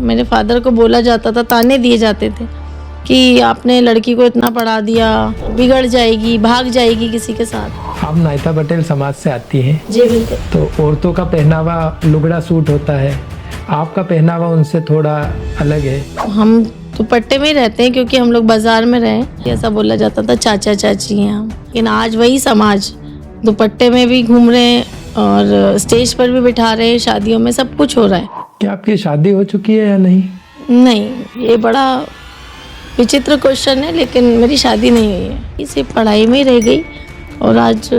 मेरे फादर को बोला जाता था, ताने दिए जाते थे कि आपने लड़की को इतना पढ़ा दिया, बिगड़ जाएगी, भाग जाएगी किसी के साथ। आप नायता पटेल समाज से आती हैं। जी बिल्कुल। तो औरतों का पहनावा लुगड़ा सूट होता है, आपका पहनावा उनसे थोड़ा अलग है। हम दुपट्टे में ही रहते हैं क्योंकि हम लोग बाजार में रहे। ऐसा बोला जाता था चाचा चाची हैं हम, लेकिन आज वही समाज दुपट्टे में भी घूम रहे हैं और स्टेज पर भी बिठा रहे हैं, शादियों में सब कुछ हो रहा है। क्या आपकी शादी हो चुकी है या नहीं? नहीं, ये बड़ा विचित्र क्वेश्चन है, लेकिन मेरी शादी नहीं हुई है। सिर्फ पढ़ाई में ही रह गई और आज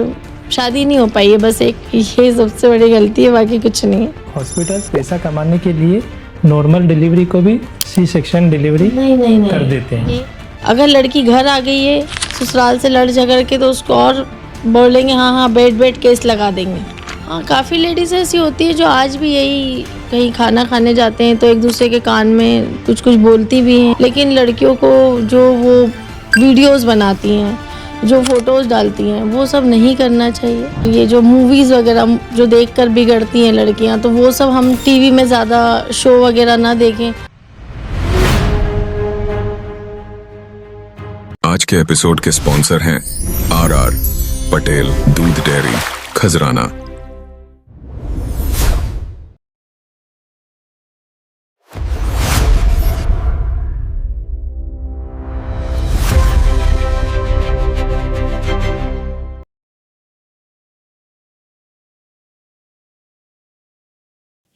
शादी नहीं हो पाई है। बस एक ये सबसे बड़ी गलती है, बाकी कुछ नहीं है। हॉस्पिटल पैसा कमाने के लिए नॉर्मल डिलीवरी को भी सी सेक्शन डिलीवरी नहीं कर देते हैं। अगर लड़की घर आ गई है ससुराल से लड़ झगड़ के, तो उसको और बोलेंगे हाँ बेड केस लगा देंगे। हाँ, काफ़ी लेडीज़ ऐसी होती है जो आज भी यही कहीं खाना खाने जाते हैं तो एक दूसरे के कान में कुछ बोलती भी हैं। लेकिन लड़कियों को जो वो वीडियोस बनाती हैं, जो फोटोज़ डालती हैं, वो सब नहीं करना चाहिए। ये जो मूवीज़ वगैरह जो देखकर बिगड़ती हैं लड़कियां, तो वो सब हम टीवी में ज़्यादा शो वगैरह ना देखें। आज के एपिसोड के स्पॉन्सर हैं आर पटेल दूध डेयरी, खजराना।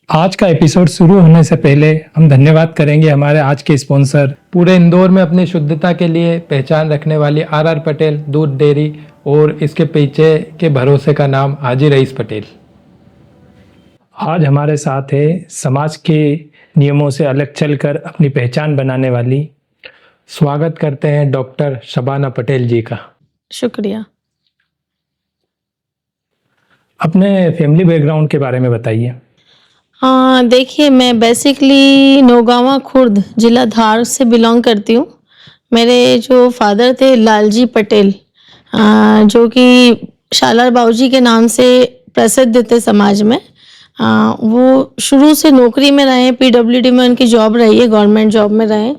आज का एपिसोड शुरू होने से पहले हम धन्यवाद करेंगे हमारे आज के स्पॉन्सर, पूरे इंदौर में अपनी शुद्धता के लिए पहचान रखने वाली आर पटेल दूध डेयरी और इसके पीछे के भरोसे का नाम हाजी रईस पटेल। आज हमारे साथ है समाज के नियमों से अलग चलकर अपनी पहचान बनाने वाली, स्वागत करते हैं डॉक्टर शबाना पटेल जी का। शुक्रिया। अपने फैमिली बैकग्राउंड के बारे में बताइए। हाँ, देखिए, मैं बेसिकली नौगावा खुर्द जिला धार से बिलोंग करती हूँ। मेरे जो फादर थे लालजी पटेल, जो कि शालार बाबूजी के नाम से प्रसिद्ध थे समाज में। वो शुरू से नौकरी में रहे, पीडब्ल्यूडी में उनकी जॉब रही है, गवर्नमेंट जॉब में रहे।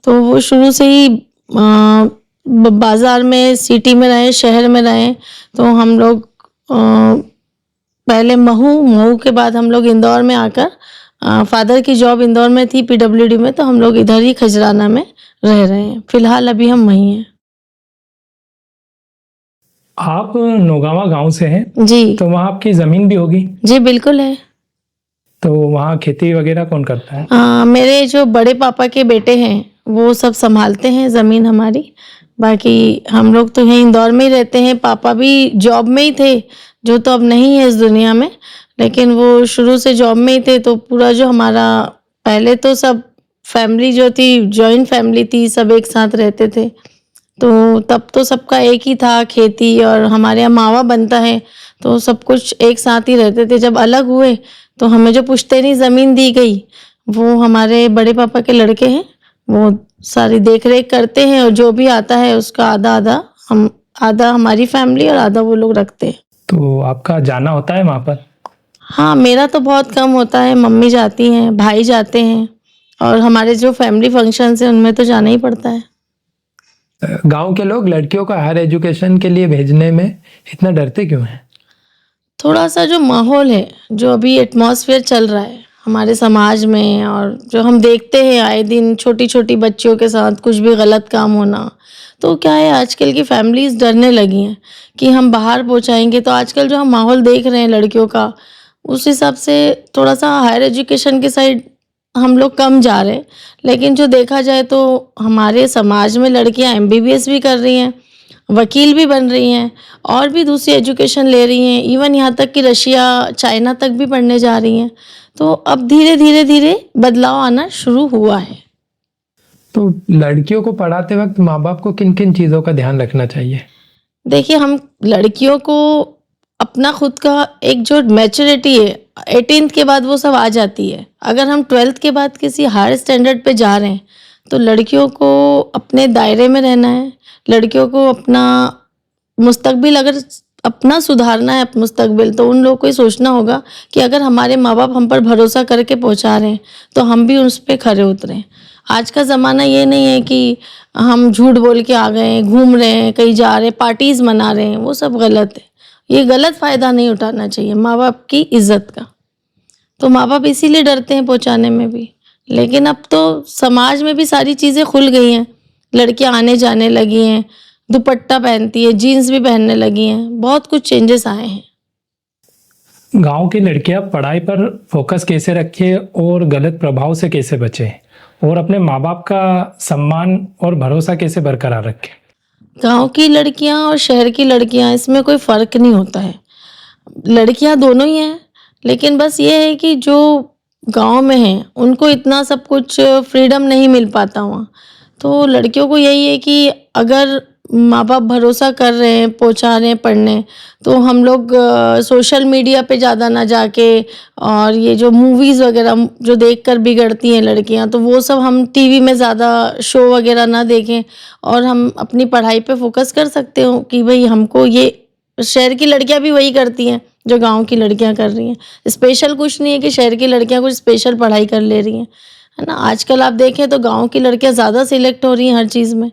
तो वो शुरू से ही बाज़ार में, सिटी में रहे, शहर में रहे। तो हम लोग पहले महू के बाद हम लोग इंदौर में आकर, फादर की जॉब इंदौर में थी पीडब्ल्यूडी में, तो हम लोग इधर ही खजराना में रह रहे हैं। फिलहाल अभी हम वहीं हैं। आप नौगावा गांव से हैं? जी। तो वहाँ आपकी ज़मीन भी होगी? जी बिल्कुल है। तो वहाँ खेती वगैरह कौन करता है? मेरे जो बड़े पापा के बेटे हैं वो सब संभालते हैं ज़मीन हमारी। बाकी हम लोग तो यहीं इंदौर में ही रहते हैं। पापा भी जॉब में ही थे, जो तो अब नहीं है इस दुनिया में, लेकिन वो शुरू से जॉब में ही थे। तो पूरा जो हमारा पहले तो सब फैमिली जो थी, जॉइंट फैमिली थी, सब एक साथ रहते थे। तो तब तो सबका एक ही था, खेती, और हमारे यहाँ मावा बनता है, तो सब कुछ एक साथ ही रहते थे। जब अलग हुए तो हमें जो पुश्तैनी ज़मीन दी गई, वो हमारे बड़े पापा के लड़के हैं, वो सारी देख रेख करते हैं, और जो भी आता है उसका आधा हमारी फैमिली और आधा वो लोग रखते हैं। तो आपका जाना होता है वहाँ पर? हाँ, मेरा तो बहुत कम होता है। मम्मी जाती हैं, भाई जाते हैं, और हमारे जो फैमिली फंक्शंस हैं उनमें तो जाना ही पड़ता है। गांव के लोग लड़कियों को हायर एजुकेशन के लिए भेजने में इतना डरते क्यों हैं? थोड़ा सा जो माहौल है, जो अभी एटमॉस्फेयर चल रहा है हमारे समाज में, और जो हम देखते हैं आए दिन छोटी छोटी बच्चियों के साथ कुछ भी गलत काम होना, तो क्या है, आजकल की फैमिलीज डरने लगी हैं कि हम बाहर पहुंचाएंगे। तो आजकल जो हम माहौल देख रहे हैं लड़कियों का, उस हिसाब से थोड़ा सा हायर एजुकेशन के साइड हम लोग कम जा रहे हैं। लेकिन जो देखा जाए तो हमारे समाज में लड़कियां एमबीबीएस भी कर रही हैं, वकील भी बन रही हैं, और भी दूसरी एजुकेशन ले रही हैं। इवन यहाँ तक कि रशिया, चाइना तक भी पढ़ने जा रही हैं। तो अब धीरे बदलाव आना शुरू हुआ है। तो लड़कियों को पढ़ाते वक्त माँ बाप को किन किन चीज़ों का ध्यान रखना चाहिए? देखिए, हम लड़कियों को अपना खुद का एक जो मैच्योरिटी है, 18th के बाद वो सब आ जाती है। अगर हम 12th के बाद किसी हायर स्टैंडर्ड पे जा रहे हैं, तो लड़कियों को अपने दायरे में रहना है। लड़कियों को अपना मुस्तकबिल अगर अपना सुधारना है मुस्तकबिल, तो उन लोगों को ये सोचना होगा कि अगर हमारे माँ बाप हम पर भरोसा करके पहुँचा रहे हैं तो हम भी उस पे खरे उतरें। आज का ज़माना ये नहीं है कि हम झूठ बोल के आ गए हैं, घूम रहे हैं, कहीं जा रहे हैं, पार्टीज़ मना रहे हैं, वो सब गलत है। ये गलत फ़ायदा नहीं उठाना चाहिए माँ बाप की इज़्ज़त का। तो माँ बाप इसीलिए डरते हैं पहुँचाने में भी। लेकिन अब तो समाज में भी सारी चीज़ें खुल गई हैं, लड़कियाँ आने जाने लगी हैं, दुपट्टा पहनती है, जीन्स भी पहनने लगी हैं, बहुत कुछ चेंजेस आए हैं। गांव की लड़कियां पढ़ाई पर फोकस कैसे रखें और गलत प्रभाव से कैसे बचें और अपने माँ बाप का सम्मान और भरोसा कैसे बरकरार रखें? गाँव की लड़कियाँ और शहर की लड़कियाँ, इसमें कोई फ़र्क नहीं होता है। लड़कियाँ दोनों ही हैं, लेकिन बस ये है कि जो गाँव में हैं उनको इतना सब कुछ फ्रीडम नहीं मिल पाता वहाँ। तो लड़कियों को यही है कि अगर माँ बाप भरोसा कर रहे हैं, पहुँचा रहे हैं पढ़ने, तो हम लोग सोशल मीडिया पे ज़्यादा ना जाके, और ये जो मूवीज़ वगैरह जो देखकर बिगड़ती हैं लड़कियाँ, तो वो सब हम टीवी में ज़्यादा शो वगैरह ना देखें और हम अपनी पढ़ाई पे फोकस कर सकते हो कि भाई हमको ये, शहर की लड़कियां भी वही करती हैं जो गांव की लड़कियां कर रही हैं। स्पेशल कुछ नहीं है कि शहर की लड़कियां कुछ स्पेशल पढ़ाई कर ले रही हैं, है ना। आजकल आप देखें तो गांव की लड़कियां ज़्यादा सिलेक्ट हो रही हैं हर चीज़ में।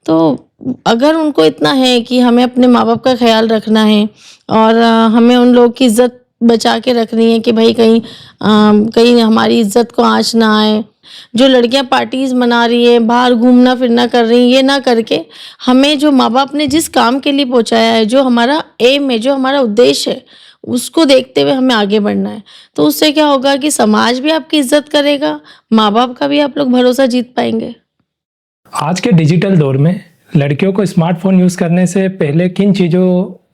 तो अगर उनको इतना है कि हमें अपने माँ बाप का ख्याल रखना है और हमें उन लोगों की इज़्ज़त बचा के रखनी है कि भाई कहीं हमारी इज़्ज़त को आँच ना आए। जो लड़कियां पार्टीज़ मना रही है, बाहर घूमना फिरना कर रही हैं, ये ना करके हमें जो माँ बाप ने जिस काम के लिए पहुँचाया है, जो हमारा एम है, जो हमारा उद्देश्य है, उसको देखते हुए हमें आगे बढ़ना है। तो उससे क्या होगा कि समाज भी आपकी इज़्ज़त करेगा, माँ बाप का भी आप लोग भरोसा जीत पाएंगे। आज के डिजिटल दौर में लड़कियों को स्मार्टफोन यूज़ करने से पहले किन चीज़ों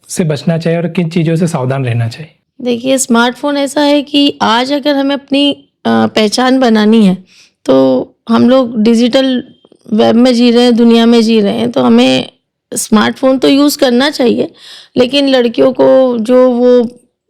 से बचना चाहिए और किन चीज़ों से सावधान रहना चाहिए? देखिए, स्मार्टफ़ोन ऐसा है कि आज अगर हमें अपनी पहचान बनानी है, तो हम लोग डिजिटल वेब में जी रहे हैं, दुनिया में जी रहे हैं, तो हमें स्मार्टफ़ोन तो यूज़ करना चाहिए। लेकिन लड़कियों को जो वो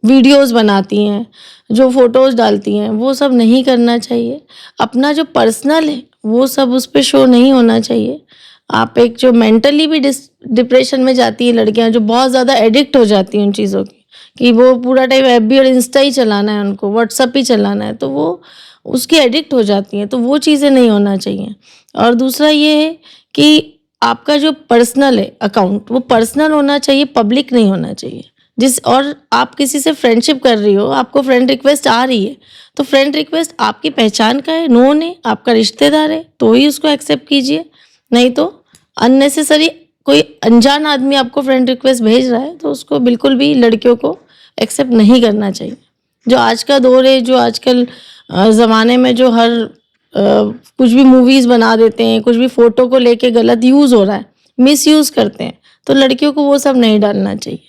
वीडियोज़ बनाती हैं, जो फ़ोटोज़ डालती हैं, वो सब नहीं करना चाहिए। अपना जो पर्सनल है, वो सब उस पे शो नहीं होना चाहिए। आप एक जो मेंटली भी डिप्रेशन में जाती हैं लड़कियाँ, जो बहुत ज़्यादा एडिक्ट हो जाती हैं उन चीज़ों की, कि वो पूरा टाइम एफबी और इंस्टा ही चलाना है उनको, व्हाट्सअप ही चलाना है, तो वो उसकी एडिक्ट हो जाती हैं। तो वो चीज़ें नहीं होना चाहिए। और दूसरा ये है कि आपका जो पर्सनल है अकाउंट, वो पर्सनल होना चाहिए, पब्लिक नहीं होना चाहिए। और आप किसी से फ्रेंडशिप कर रही हो, आपको फ्रेंड रिक्वेस्ट आ रही है, तो फ्रेंड रिक्वेस्ट आपकी पहचान का है, नोन है, आपका रिश्तेदार है, तो ही उसको एक्सेप्ट कीजिए। नहीं तो अननेसेसरी कोई अनजान आदमी आपको फ्रेंड रिक्वेस्ट भेज रहा है, तो उसको बिल्कुल भी लड़कियों को एक्सेप्ट नहीं करना चाहिए। जो आज का दौर है, जो आजकल ज़माने में जो हर कुछ भी मूवीज़ बना देते हैं, कुछ भी फ़ोटो को लेके गलत यूज़ हो रहा है, मिसयूज़ करते हैं, तो लड़कियों को वो सब नहीं डालना चाहिए।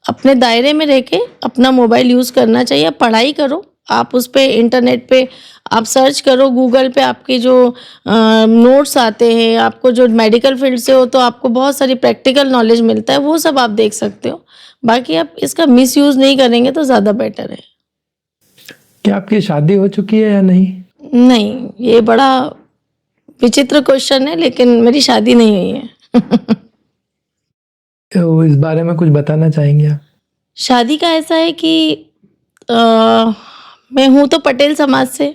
अपने दायरे में रह के अपना मोबाइल यूज़ करना चाहिए। आप पढ़ाई करो, आप उस पे इंटरनेट पे आप सर्च करो, गूगल पे आपके जो नोट्स आते हैं, आपको जो मेडिकल फील्ड से हो तो आपको बहुत सारी प्रैक्टिकल नॉलेज मिलता है, वो सब आप देख सकते हो। बाकी आप इसका मिसयूज़ नहीं करेंगे तो ज़्यादा बेटर है। क्या आपकी शादी हो चुकी है या नहीं? नहीं, ये बड़ा विचित्र क्वेश्चन है, लेकिन मेरी शादी नहीं हुई है। तो इस बारे में कुछ बताना चाहेंगे आप? शादी का ऐसा है कि अ, मैं हूँ तो पटेल समाज से,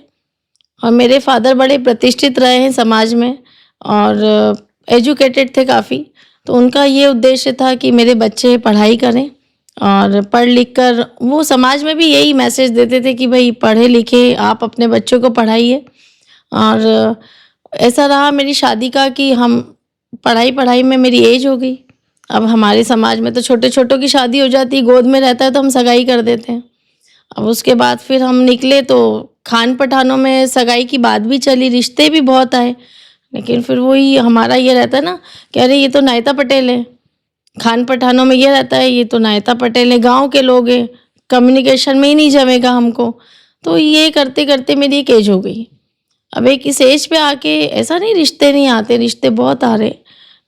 और मेरे फादर बड़े प्रतिष्ठित रहे हैं समाज में और एजुकेटेड थे काफ़ी। तो उनका ये उद्देश्य था कि मेरे बच्चे पढ़ाई करें और पढ़ लिख कर, वो समाज में भी यही मैसेज देते थे कि भाई पढ़े लिखे आप अपने बच्चों को पढ़ाइए। और ऐसा रहा मेरी शादी का कि हम पढ़ाई में मेरी एज हो गई। अब हमारे समाज में तो छोटे छोटों की शादी हो जाती, गोद में रहता है तो हम सगाई कर देते हैं। अब उसके बाद फिर हम निकले तो खान पठानों में सगाई की बात भी चली, रिश्ते भी बहुत आए, लेकिन फिर वही हमारा ये रहता है ना कि अरे ये तो नायता पटेल है। खान पठानों में ये रहता है ये तो नायता पटेल है, गांव के लोग हैं, कम्युनिकेशन में ही नहीं जमेगा हमको। तो ये करते करते मेरी एक एज हो गई। अब एक इस एज पे आके ऐसा नहीं रिश्ते नहीं आते, रिश्ते बहुत आ रहे,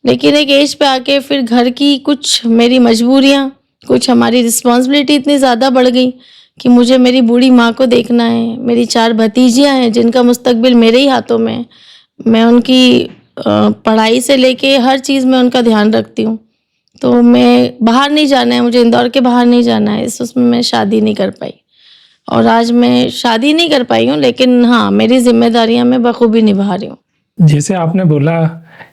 लेकिन एक एज पे आके फिर घर की कुछ मेरी मजबूरियाँ, कुछ हमारी रिस्पॉन्सिबिलिटी इतनी ज़्यादा बढ़ गई कि मुझे मेरी बूढ़ी माँ को देखना है। मेरी 4 भतीजियाँ हैं जिनका मुस्तकबिल मेरे ही हाथों में है। मैं उनकी पढ़ाई से लेके हर चीज़ में उनका ध्यान रखती हूँ। तो मैं बाहर नहीं जाना है, मुझे इंदौर के बाहर नहीं जाना है, उसमें मैं शादी नहीं कर पाई। और आज मैं शादी नहीं कर पाई हूँ, लेकिन हाँ, मेरी जिम्मेदारियां मैं बखूबी निभा रही हूँ। जैसे आपने बोला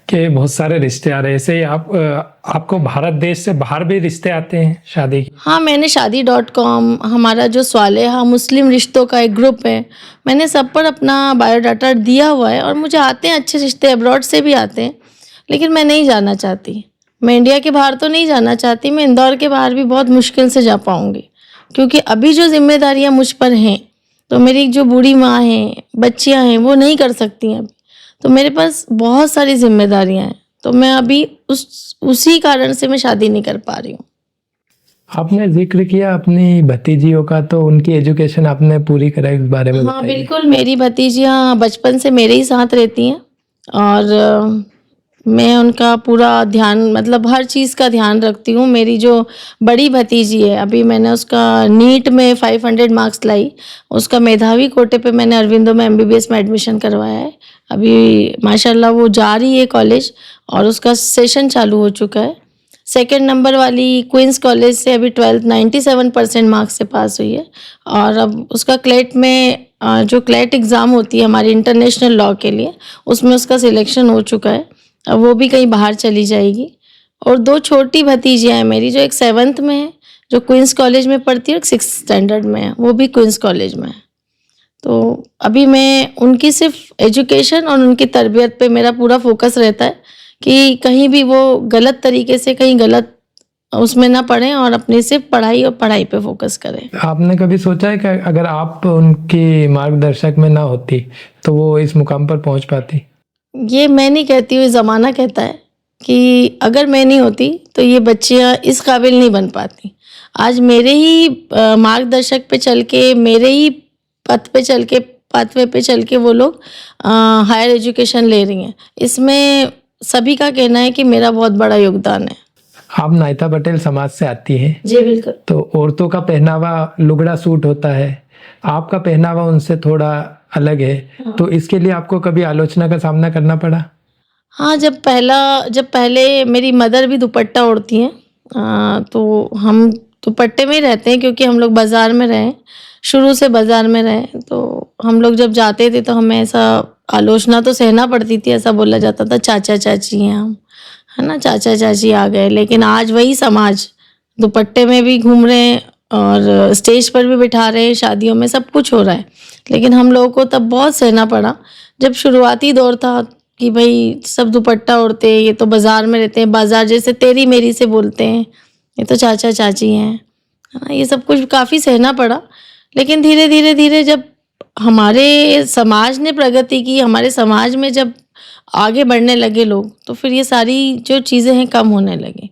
कि बहुत सारे रिश्ते आ रहे हैं, ऐसे ही आपको भारत देश से बाहर भी रिश्ते आते हैं शादी के? हाँ, मैंने शादी.com, हमारा जो स्वालेहा मुस्लिम रिश्तों का एक ग्रुप है, मैंने सब पर अपना बायोडाटा दिया हुआ है और मुझे आते हैं अच्छे रिश्ते, अब्रॉड से भी आते हैं, लेकिन मैं नहीं जाना चाहती। मैं इंडिया के बाहर तो नहीं जाना चाहती, मैं इंदौर के बाहर भी बहुत मुश्किल से जा पाऊँगी, क्योंकि अभी जो जिम्मेदारियाँ मुझ पर हैं, तो मेरी जो बूढ़ी माँ हैं, बच्चियाँ हैं, वो नहीं कर सकती हैं अभी। तो मेरे पास बहुत सारी जिम्मेदारियाँ हैं, तो मैं अभी उसी कारण से मैं शादी नहीं कर पा रही हूँ। आपने जिक्र किया अपनी भतीजियों का, तो उनकी एजुकेशन आपने पूरी करा, इस बारे में हाँ, बताइए। बिल्कुल, मेरी भतीजियाँ बचपन से मेरे ही साथ रहती हैं और मैं उनका पूरा ध्यान, मतलब हर चीज़ का ध्यान रखती हूँ। मेरी जो बड़ी भतीजी है, अभी मैंने उसका नीट में 500 मार्क्स लाई, उसका मेधावी कोटे पे मैंने अरविंदो में MBBS में एडमिशन करवाया है। अभी माशाल्लाह वो जा रही है कॉलेज और उसका सेशन चालू हो चुका है। सेकंड नंबर वाली क्वींस कॉलेज से अभी 12th 97% मार्क्स से पास हुई है और अब उसका क्लेट में जो क्लेट एग्ज़ाम होती है हमारी इंटरनेशनल लॉ के लिए, उसमें उसका सिलेक्शन हो चुका है। अब वो भी कहीं बाहर चली जाएगी। और 2 छोटी भतीजियाँ हैं मेरी, जो एक 7th में है, जो क्वींस कॉलेज में पढ़ती है, और 6th स्टैंडर्ड में है, वो भी क्वींस कॉलेज में है। तो अभी मैं उनकी सिर्फ एजुकेशन और उनकी तरबियत पे मेरा पूरा फोकस रहता है कि कहीं भी वो गलत तरीके से, कहीं गलत उसमें ना पढ़ें और अपनी सिर्फ पढ़ाई और पढ़ाई पे फोकस करें। आपने कभी सोचा है कि अगर आप उनकी मार्गदर्शक में ना होती तो वो इस मुकाम पर पहुंच पाती? ये मैं नहीं कहती हूँ, ज़माना कहता है कि अगर मैं नहीं होती तो ये बच्चियाँ इस काबिल नहीं बन पाती। आज मेरे ही मार्गदर्शक पे चल के, मेरे ही पाथवे पे चल के वो लोग हायर एजुकेशन ले रही हैं। इसमें सभी का कहना है कि मेरा बहुत बड़ा योगदान है। आप नायता पटेल समाज से आती हैं, जी बिल्कुल। तो औरतों का पहनावा लुगड़ा सूट होता है, आपका पहनावा उनसे थोड़ा अलग है, तो इसके लिए आपको कभी आलोचना का सामना करना पड़ा? हाँ, जब पहले मेरी मदर भी दुपट्टा ओढ़ती हैं, तो हम दुपट्टे में ही रहते हैं क्योंकि हम लोग बाज़ार में रहे, शुरू से बाज़ार में रहे, तो हम लोग जब जाते थे तो हमें ऐसा आलोचना तो सहना पड़ती थी, ऐसा बोला जाता था चाचा चाची हैं हम, है ना, चाचा चाची आ गए। लेकिन आज वही समाज दुपट्टे में भी घूम रहे हैं और स्टेज पर भी बिठा रहे हैं, शादियों में सब कुछ हो रहा है, लेकिन हम लोगों को तब बहुत सहना पड़ा। जब शुरुआती दौर था कि भाई सब दुपट्टा ओढ़ते हैं, ये तो बाज़ार में रहते हैं, बाज़ार जैसे तेरी मेरी से बोलते हैं, ये तो चाचा चाची हैं, है ना, ये सब कुछ काफ़ी सहना पड़ा। लेकिन धीरे धीरे जब हमारे समाज ने प्रगति की, हमारे समाज में जब आगे बढ़ने लगे लोग, तो फिर ये सारी जो चीज़ें हैं कम होने लगी।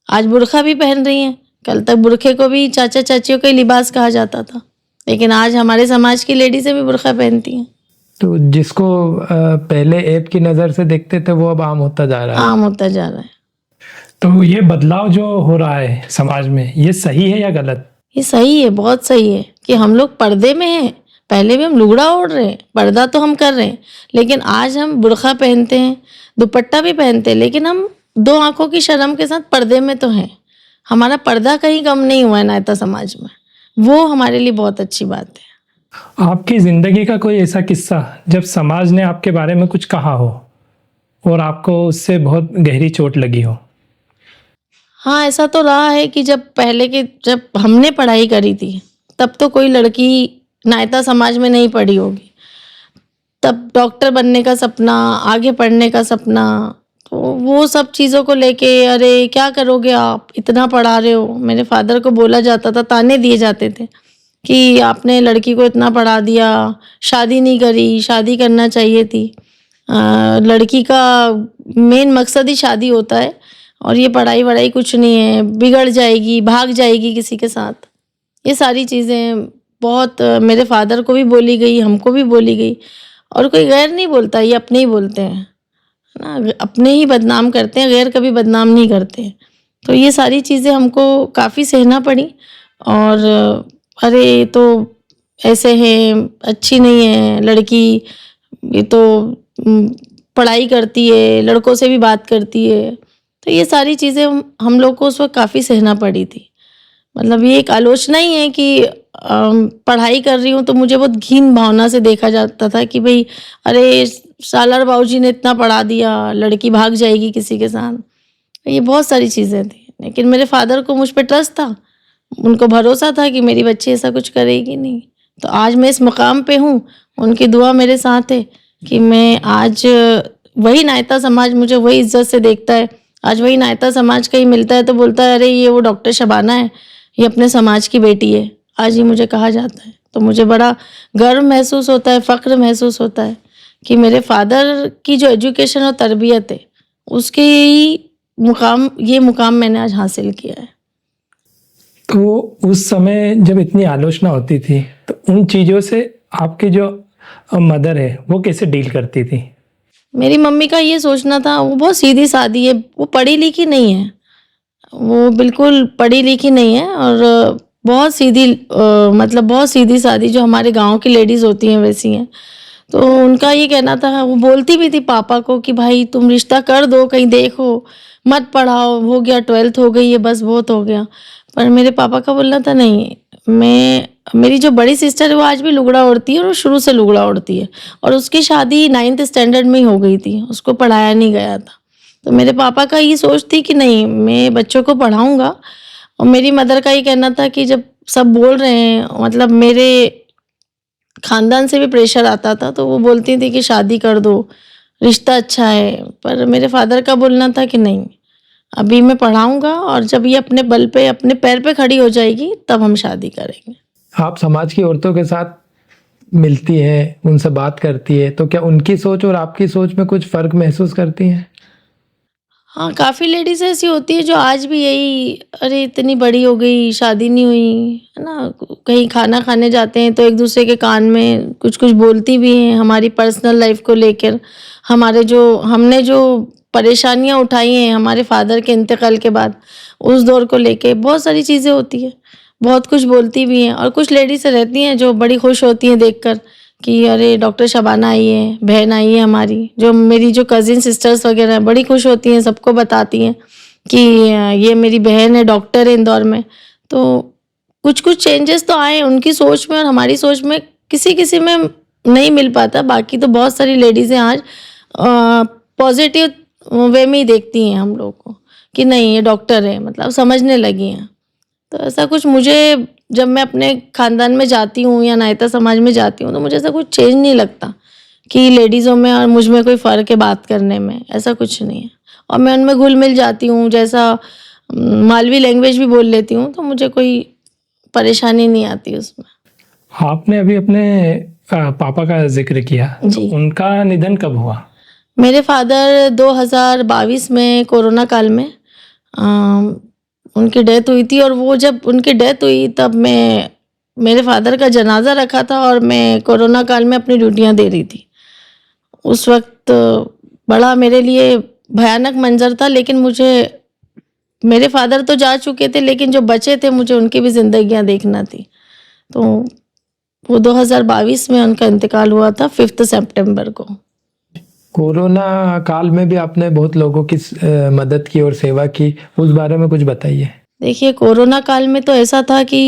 आज बुर्का भी पहन रही हैं, कल तक बुर्खे को भी चाचा चाचियों का ही लिबास कहा जाता था, लेकिन आज हमारे समाज की लेडीज़ें भी बुर्का पहनती हैं। तो जिसको पहले ऐब की नज़र से देखते थे वो अब आम होता जा रहा है। आम होता जा रहा है। तो ये बदलाव जो हो रहा है समाज में, ये सही है या गलत? ये सही है, बहुत सही है कि हम लोग पर्दे में हैं। पहले भी हम लुगड़ा ओढ़ रहे हैं, पर्दा तो हम कर रहे हैं, लेकिन आज हम बुर्का पहनते हैं, दुपट्टा भी पहनते हैं, लेकिन हम 2 आंखों की शर्म के साथ पर्दे में तो हैं। हमारा पर्दा कहीं कम नहीं हुआ है नायता समाज में, वो हमारे लिए बहुत अच्छी बात है। आपकी ज़िंदगी का कोई ऐसा किस्सा जब समाज ने आपके बारे में कुछ कहा हो और आपको उससे बहुत गहरी चोट लगी हो? हाँ, ऐसा तो रहा है कि जब हमने पढ़ाई करी थी, तब तो कोई लड़की नायता समाज में नहीं पढ़ी होगी। तब डॉक्टर बनने का सपना, आगे पढ़ने का सपना, तो वो सब चीज़ों को लेके, अरे क्या करोगे आप, इतना पढ़ा रहे हो। मेरे फादर को बोला जाता था, ताने दिए जाते थे कि आपने लड़की को इतना पढ़ा दिया, शादी नहीं करी, शादी करना चाहिए थी। लड़की का मेन मकसद ही शादी होता है और ये पढ़ाई वढ़ाई कुछ नहीं है, बिगड़ जाएगी, भाग जाएगी किसी के साथ। ये सारी चीज़ें बहुत मेरे फादर को भी बोली गई, हमको भी बोली गई, और कोई गैर नहीं बोलता, ये अपने ही बोलते हैं, है ना, अपने ही बदनाम करते हैं, गैर कभी बदनाम नहीं करते हैं। तो ये सारी चीज़ें हमको काफ़ी सहना पड़ी और अरे ये तो ऐसे है, अच्छी नहीं है लड़की, ये तो पढ़ाई करती है, लड़कों से भी बात करती है, तो ये सारी चीज़ें हम लोग को उस वक्त काफ़ी सहना पड़ी थी। मतलब ये एक आलोचना ही है कि पढ़ाई कर रही हूँ तो मुझे बहुत घिन भावना से देखा जाता था कि भाई अरे सालार बाबूजी ने इतना पढ़ा दिया, लड़की भाग जाएगी किसी के साथ। ये बहुत सारी चीज़ें थी, लेकिन मेरे फादर को मुझ पे ट्रस्ट था, उनको भरोसा था कि मेरी बच्ची ऐसा कुछ करेगी नहीं। तो आज मैं इस मुकाम पे हूँ, उनकी दुआ मेरे साथ है कि मैं आज वही नायता समाज मुझे वही इज्जत से देखता है। आज वही नायता समाज कहीं मिलता है तो बोलता है अरे ये वो डॉक्टर शबाना है, ये अपने समाज की बेटी है। आज ये मुझे कहा जाता है तो मुझे बड़ा गर्व महसूस होता है, फ़ख्र महसूस होता है कि मेरे फादर की जो एजुकेशन और तरबियत है उसके ये मुकाम मैंने आज हासिल किया है। तो उस समय जब इतनी आलोचना होती थी तो उन चीज़ों से आपकी जो मदर है वो कैसे डील करती थी? मेरी मम्मी का ये सोचना था, वो बहुत सीधी सादी है, वो पढ़ी लिखी नहीं है, वो बिल्कुल पढ़ी लिखी नहीं है और बहुत सीधी मतलब बहुत सीधी सादी जो हमारे गांव की लेडीज़ होती हैं वैसी हैं। तो उनका ये कहना था, वो बोलती भी थी पापा को कि भाई तुम रिश्ता कर दो, कहीं देखो, मत पढ़ाओ, हो गया 12th हो गई है बस बहुत हो गया। पर मेरे पापा का बोलना था नहीं, मेरी जो बड़ी सिस्टर है वो आज भी लुगड़ा ओढ़ती है और वो शुरू से लुगड़ा ओढ़ती है और उसकी शादी 9th स्टैंडर्ड में ही हो गई थी, उसको पढ़ाया नहीं गया था। तो मेरे पापा का ये सोच थी कि नहीं मैं बच्चों को पढ़ाऊँगा। और मेरी मदर का ये कहना था कि जब सब बोल रहे हैं, मतलब मेरे खानदान से भी प्रेशर आता था तो वो बोलती थी कि शादी कर दो, रिश्ता अच्छा है। पर मेरे फादर का बोलना था कि नहीं, अभी मैं पढ़ाऊँगा और जब ये अपने बल पे अपने पैर पे खड़ी हो जाएगी तब हम शादी करेंगे। आप समाज की औरतों के साथ मिलती हैं, उनसे बात करती है, तो क्या उनकी सोच और आपकी सोच में कुछ फ़र्क महसूस करती हैं? हाँ, काफ़ी लेडीज़ ऐसी होती है जो आज भी यही, अरे इतनी बड़ी हो गई शादी नहीं हुई, है ना? कहीं खाना खाने जाते हैं तो एक दूसरे के कान में कुछ कुछ बोलती भी हैं हमारी पर्सनल लाइफ को लेकर, हमने जो परेशानियां उठाई हैं हमारे फादर के इंतकाल के बाद, उस दौर को लेके बहुत सारी चीज़ें होती है, बहुत कुछ बोलती भी हैं। और कुछ लेडीज़ रहती हैं जो बड़ी खुश होती हैं देखकर कि अरे डॉक्टर शबाना आई है, बहन आई है हमारी, जो मेरी जो कज़िन सिस्टर्स वगैरह हैं बड़ी खुश होती हैं, सबको बताती हैं कि ये मेरी बहन है, डॉक्टर है इंदौर में। तो कुछ कुछ चेंजेस तो आए उनकी सोच में और हमारी सोच में, किसी किसी में नहीं मिल पाता। बाकी तो बहुत सारी लेडीज़ें आज पॉजिटिव वे में ही देखती हैं हम लोग को कि नहीं ये डॉक्टर है, मतलब समझने लगी हैं। तो ऐसा कुछ मुझे, जब मैं अपने खानदान में जाती हूँ या नायता समाज में जाती हूँ तो मुझे ऐसा कुछ चेंज नहीं लगता कि लेडीज़ों में और मुझ में कोई फ़र्क है बात करने में, ऐसा कुछ नहीं है। और मैं उनमें घुल मिल जाती हूँ, जैसा मालवी लैंग्वेज भी बोल लेती हूँ तो मुझे कोई परेशानी नहीं आती उसमें। आपने अभी अपने पापा का जिक्र किया, तो जी। उनका निधन कब हुआ? मेरे फादर 2022 में कोरोना काल में उनकी डेथ हुई थी और वो जब उनकी डेथ हुई तब मेरे फादर का जनाजा रखा था और मैं कोरोना काल में अपनी ड्यूटियां दे रही थी। उस वक्त बड़ा मेरे लिए भयानक मंजर था, लेकिन मेरे फादर तो जा चुके थे लेकिन जो बचे थे मुझे उनकी भी जिंदगियां देखना थी। तो वो 2022 में उनका इंतकाल हुआ था 5 सितंबर को। कोरोना काल में भी आपने बहुत लोगों की मदद की और सेवा की, उस बारे में कुछ बताइए। देखिए कोरोना काल में तो ऐसा था कि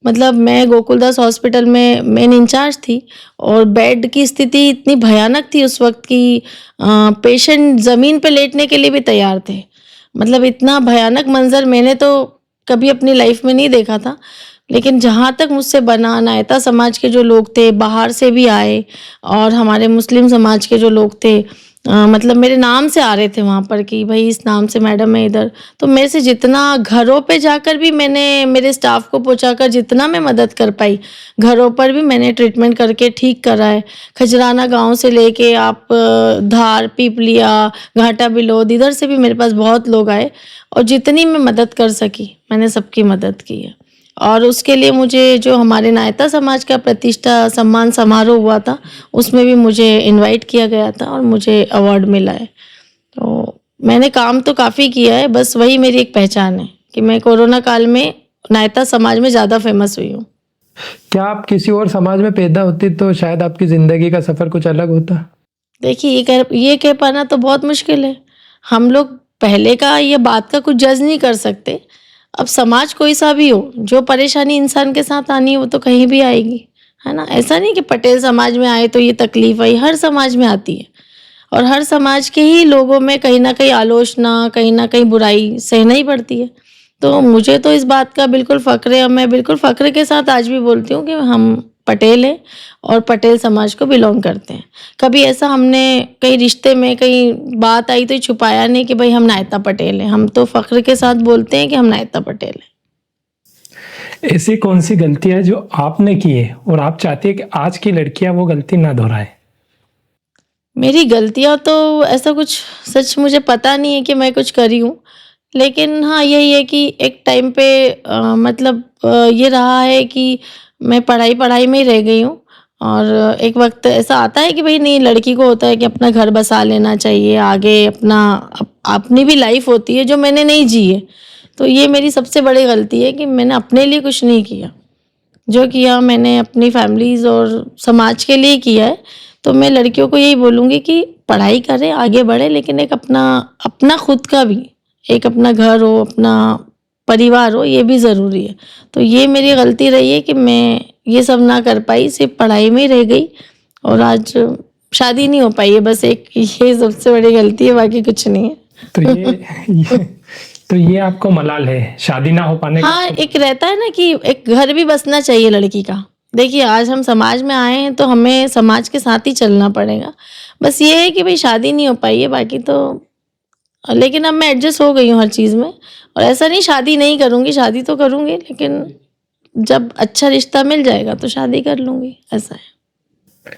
मतलब मैं गोकुलदास हॉस्पिटल में मेन इंचार्ज थी और बेड की स्थिति इतनी भयानक थी उस वक्त कि पेशेंट ज़मीन पे लेटने के लिए भी तैयार थे। मतलब इतना भयानक मंजर मैंने तो कभी अपनी लाइफ में नहीं देखा था। लेकिन जहाँ तक मुझसे बना, नायता समाज के जो लोग थे, बाहर से भी आए और हमारे मुस्लिम समाज के जो लोग थे, मतलब मेरे नाम से आ रहे थे वहाँ पर कि भाई इस नाम से मैडम है इधर। तो मेरे से जितना घरों पे जाकर भी मैंने मेरे स्टाफ को पहुँचाकर जितना मैं मदद कर पाई, घरों पर भी मैंने ट्रीटमेंट करके ठीक करा है। खजराना गांव से लेके आप धार, पीपलिया, घाटा बिलोद, इधर से भी मेरे पास बहुत लोग आए और जितनी मैं मदद कर सकी मैंने सबकी मदद की है। और उसके लिए मुझे जो हमारे नायता समाज का प्रतिष्ठा सम्मान समारोह हुआ था उसमें भी मुझे इनवाइट किया गया था और मुझे अवार्ड मिला है। तो मैंने काम तो काफ़ी किया है, बस वही मेरी एक पहचान है कि मैं कोरोना काल में नायता समाज में ज़्यादा फेमस हुई हूँ। क्या आप किसी और समाज में पैदा होती तो शायद आपकी ज़िंदगी का सफ़र कुछ अलग होता? देखिए ये कह पाना तो बहुत मुश्किल है। हम लोग पहले का ये बात का कुछ जज नहीं कर सकते। अब समाज कोई सा भी हो, जो परेशानी इंसान के साथ आनी है वो तो कहीं भी आएगी, है ना? ऐसा नहीं कि पटेल समाज में आए तो ये तकलीफ आई, हर समाज में आती है और हर समाज के ही लोगों में कहीं ना कहीं आलोचना, कहीं ना कहीं बुराई सहना ही पड़ती है। तो मुझे तो इस बात का बिल्कुल फ़क्र है और मैं बिल्कुल फ़क्र के साथ आज भी बोलती हूँ कि हम पटेल हैं और पटेल समाज को बिलोंग करते हैं। कभी ऐसा हमने कहीं रिश्ते में कहीं बात आई तो छुपाया नहीं कि भाई हम नायता पटेल हैं। हम तो फ़क्र के साथ बोलते हैं कि हम नायता पटेल हैं। ऐसी कौन सी गलती है जो आपने की है और आप चाहती है कि आज की लड़कियां वो गलती ना दोहराएं? मेरी गलतियाँ तो ऐसा कुछ सच मुझे पता नहीं है कि मैं कुछ करी हूँ। लेकिन हाँ, यही है कि एक टाइम पे ये रहा है कि मैं पढ़ाई में ही रह गई हूँ और एक वक़्त ऐसा आता है कि भई नहीं, लड़की को होता है कि अपना घर बसा लेना चाहिए, आगे अपनी भी लाइफ़ होती है जो मैंने नहीं जी है। तो ये मेरी सबसे बड़ी गलती है कि मैंने अपने लिए कुछ नहीं किया। जो किया मैंने अपनी फैमिलीज़ और समाज के लिए किया है। तो मैं लड़कियों को यही बोलूँगी कि पढ़ाई करें, आगे बढ़ें, लेकिन एक अपना अपना खुद का भी एक अपना घर हो, अपना परिवार हो, ये भी ज़रूरी है। तो ये मेरी गलती रही है कि मैं ये सब ना कर पाई, सिर्फ़ पढ़ाई में ही रह गई और आज शादी नहीं हो पाई है। बस एक ये सबसे बड़ी गलती है, बाकी कुछ नहीं है। तो ये आपको मलाल है शादी ना हो पाने का? हाँ, एक रहता है ना कि एक घर भी बसना चाहिए लड़की का। देखिए, आज हम समाज में आए हैं तो हमें समाज के साथ ही चलना पड़ेगा। बस ये है कि भई शादी नहीं हो पाई है, बाकी तो लेकिन अब मैं एडजस्ट हो गई हूँ हर चीज़ में और ऐसा नहीं शादी नहीं करूँगी, शादी तो करूँगी, लेकिन जब अच्छा रिश्ता मिल जाएगा तो शादी कर लूँगी, ऐसा है।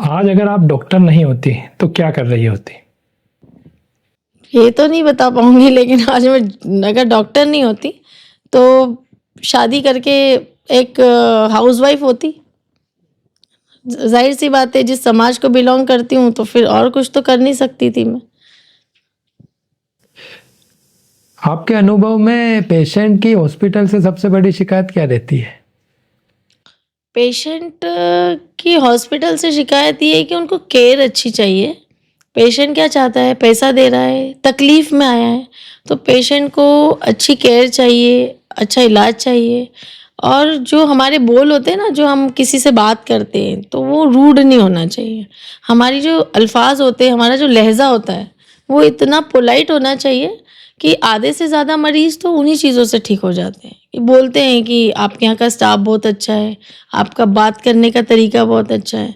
आज अगर आप डॉक्टर नहीं होती तो क्या कर रही होती? ये तो नहीं बता पाऊँगी, लेकिन आज मैं अगर डॉक्टर नहीं होती तो शादी करके एक हाउसवाइफ होती। ज़ाहिर-सी बात है, जिस समाज को बिलॉन्ग करती हूँ तो फिर और कुछ तो कर नहीं सकती थी मैं। आपके अनुभव में पेशेंट की हॉस्पिटल से सबसे बड़ी शिकायत क्या रहती है? पेशेंट की हॉस्पिटल से शिकायत ये है कि उनको केयर अच्छी चाहिए। पेशेंट क्या चाहता है, पैसा दे रहा है, तकलीफ़ में आया है, तो पेशेंट को अच्छी केयर चाहिए, अच्छा इलाज चाहिए और जो हमारे बोल होते हैं ना, जो हम किसी से बात करते हैं, तो वो रूड नहीं होना चाहिए। हमारी जो अल्फ़ाज़ होते हैं, हमारा जो लहज़ा होता है, वो इतना पोलाइट होना चाहिए कि आधे से ज़्यादा मरीज़ तो उन्हीं चीज़ों से ठीक हो जाते हैं। कि बोलते हैं कि आपके यहाँ का स्टाफ़ बहुत अच्छा है, आपका बात करने का तरीका बहुत अच्छा है।